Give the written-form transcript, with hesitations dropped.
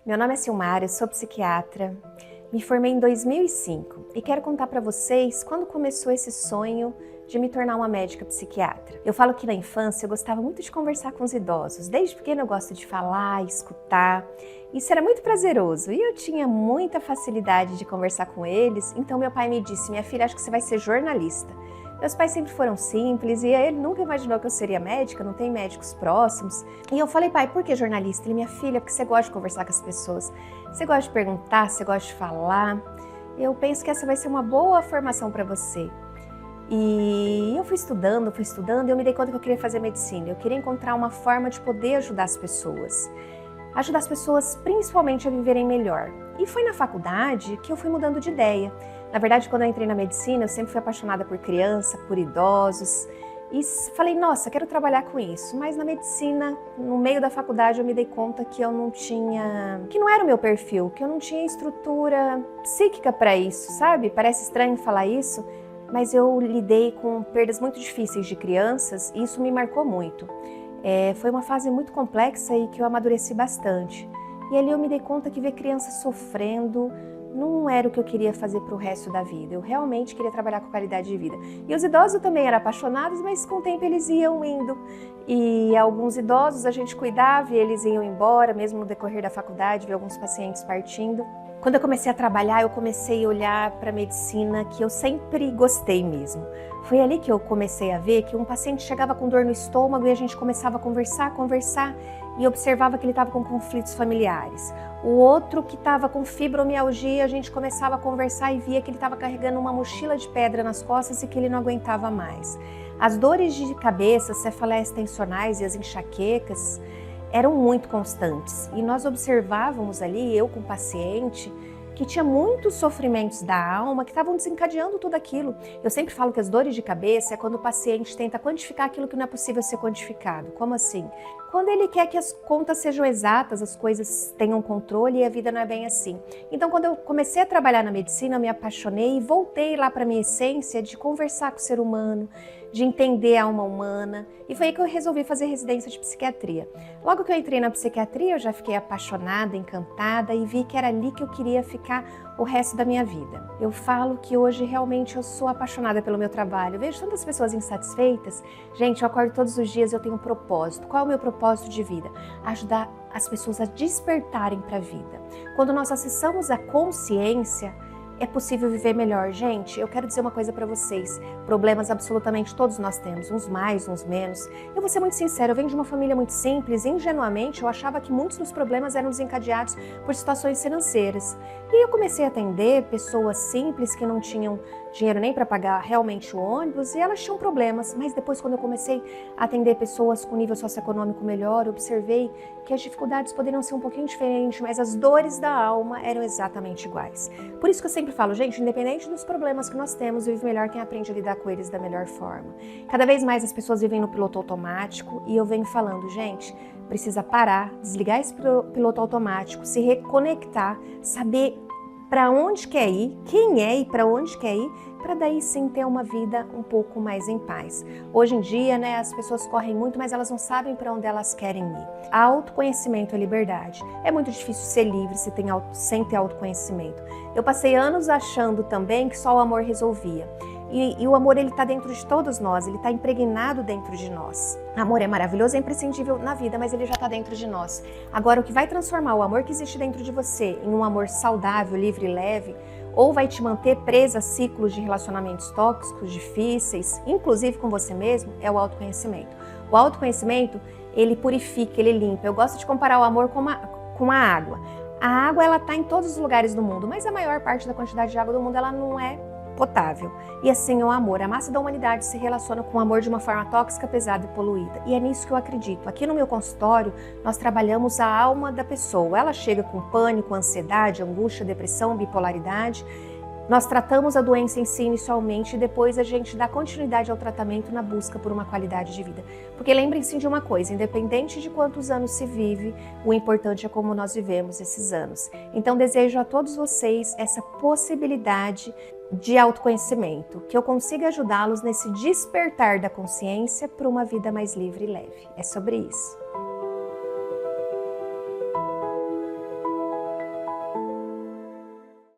Meu nome é Silmara, eu sou psiquiatra, me formei em 2005 e quero contar para vocês quando começou esse sonho de me tornar uma médica psiquiatra. Eu falo que na infância eu gostava muito de conversar com os idosos, desde pequena eu gosto de falar, escutar, isso era muito prazeroso e eu tinha muita facilidade de conversar com eles, então meu pai me disse, minha filha, acho que você vai ser jornalista. Meus pais sempre foram simples e ele nunca imaginou que eu seria médica, não tem médicos próximos. E eu falei, pai, por que jornalista? Ele, minha filha, porque você gosta de conversar com as pessoas. Você gosta de perguntar, você gosta de falar. Eu penso que essa vai ser uma boa formação para você. E eu fui estudando e eu me dei conta que eu queria fazer medicina. Eu queria encontrar uma forma de poder ajudar as pessoas. Ajudar as pessoas principalmente a viverem melhor. E foi na faculdade que eu fui mudando de ideia. Na verdade, quando eu entrei na medicina, eu sempre fui apaixonada por criança, por idosos. E falei, nossa, quero trabalhar com isso. Mas na medicina, no meio da faculdade, eu me dei conta que eu não tinha... que não era o meu perfil, que eu não tinha estrutura psíquica para isso, sabe? Parece estranho falar isso, mas eu lidei com perdas muito difíceis de crianças e isso me marcou muito. Foi uma fase muito complexa e que eu amadureci bastante. E ali eu me dei conta que ver crianças sofrendo não era o que eu queria fazer para o resto da vida. Eu realmente queria trabalhar com qualidade de vida. E os idosos também eram apaixonados, mas com o tempo eles iam indo. E alguns idosos a gente cuidava e eles iam embora, mesmo no decorrer da faculdade, vi alguns pacientes partindo. Quando eu comecei a trabalhar, eu comecei a olhar para a medicina que eu sempre gostei mesmo. Foi ali que eu comecei a ver que um paciente chegava com dor no estômago e a gente começava a conversar e observava que ele estava com conflitos familiares. O outro que estava com fibromialgia, a gente começava a conversar e via que ele estava carregando uma mochila de pedra nas costas e que ele não aguentava mais. As dores de cabeça, cefaleias tensionais e as enxaquecas eram muito constantes e nós observávamos ali, eu com o paciente, que tinha muitos sofrimentos da alma que estavam desencadeando tudo aquilo. Eu sempre falo que as dores de cabeça é quando o paciente tenta quantificar aquilo que não é possível ser quantificado. Como assim? Quando ele quer que as contas sejam exatas, as coisas tenham controle e a vida não é bem assim. Então, quando eu comecei a trabalhar na medicina, eu me apaixonei e voltei lá para a minha essência de conversar com o ser humano, de entender a alma humana, e foi aí que eu resolvi fazer residência de psiquiatria. Logo que eu entrei na psiquiatria, eu já fiquei apaixonada, encantada e vi que era ali que eu queria ficar o resto da minha vida. Eu falo que hoje realmente eu sou apaixonada pelo meu trabalho. Eu vejo tantas pessoas insatisfeitas. Gente, eu acordo todos os dias, eu tenho um propósito. Qual é o meu propósito de vida? Ajudar as pessoas a despertarem para a vida. Quando nós acessamos a consciência, é possível viver melhor. Gente, eu quero dizer uma coisa para vocês. Problemas absolutamente todos nós temos, uns mais, uns menos. Eu vou ser muito sincera, eu venho de uma família muito simples e ingenuamente eu achava que muitos dos problemas eram desencadeados por situações financeiras. E eu comecei a atender pessoas simples que não tinham dinheiro nem para pagar realmente o ônibus e elas tinham problemas. Mas depois, quando eu comecei a atender pessoas com nível socioeconômico melhor, eu observei que as dificuldades poderiam ser um pouquinho diferentes, mas as dores da alma eram exatamente iguais. Por isso que eu sempre falo, gente, independente dos problemas que nós temos, vive melhor quem aprende a lidar com eles da melhor forma. Cada vez mais as pessoas vivem no piloto automático e eu venho falando, gente, precisa parar, desligar esse piloto automático, se reconectar, saber para onde quer ir, quem é e para onde quer ir, para daí sim ter uma vida um pouco mais em paz. Hoje em dia, né, as pessoas correm muito, mas elas não sabem para onde elas querem ir. Autoconhecimento é liberdade. É muito difícil ser livre sem ter autoconhecimento. Eu passei anos achando também que só o amor resolvia. E o amor, ele está dentro de todos nós, ele está impregnado dentro de nós. Amor é maravilhoso, é imprescindível na vida, mas ele já está dentro de nós. Agora, o que vai transformar o amor que existe dentro de você em um amor saudável, livre e leve, ou vai te manter presa a ciclos de relacionamentos tóxicos, difíceis, inclusive com você mesmo, é o autoconhecimento. O autoconhecimento, ele purifica, ele limpa. Eu gosto de comparar o amor com a água. A água, ela está em todos os lugares do mundo, mas a maior parte da quantidade de água do mundo, ela não é potável. E assim é o amor. A massa da humanidade se relaciona com o amor de uma forma tóxica, pesada e poluída. E é nisso que eu acredito. Aqui no meu consultório, nós trabalhamos a alma da pessoa. Ela chega com pânico, ansiedade, angústia, depressão, bipolaridade. Nós tratamos a doença em si inicialmente e depois a gente dá continuidade ao tratamento na busca por uma qualidade de vida. Porque lembrem-se de uma coisa, independente de quantos anos se vive, o importante é como nós vivemos esses anos. Então desejo a todos vocês essa possibilidade de autoconhecimento, que eu consiga ajudá-los nesse despertar da consciência para uma vida mais livre e leve. É sobre isso.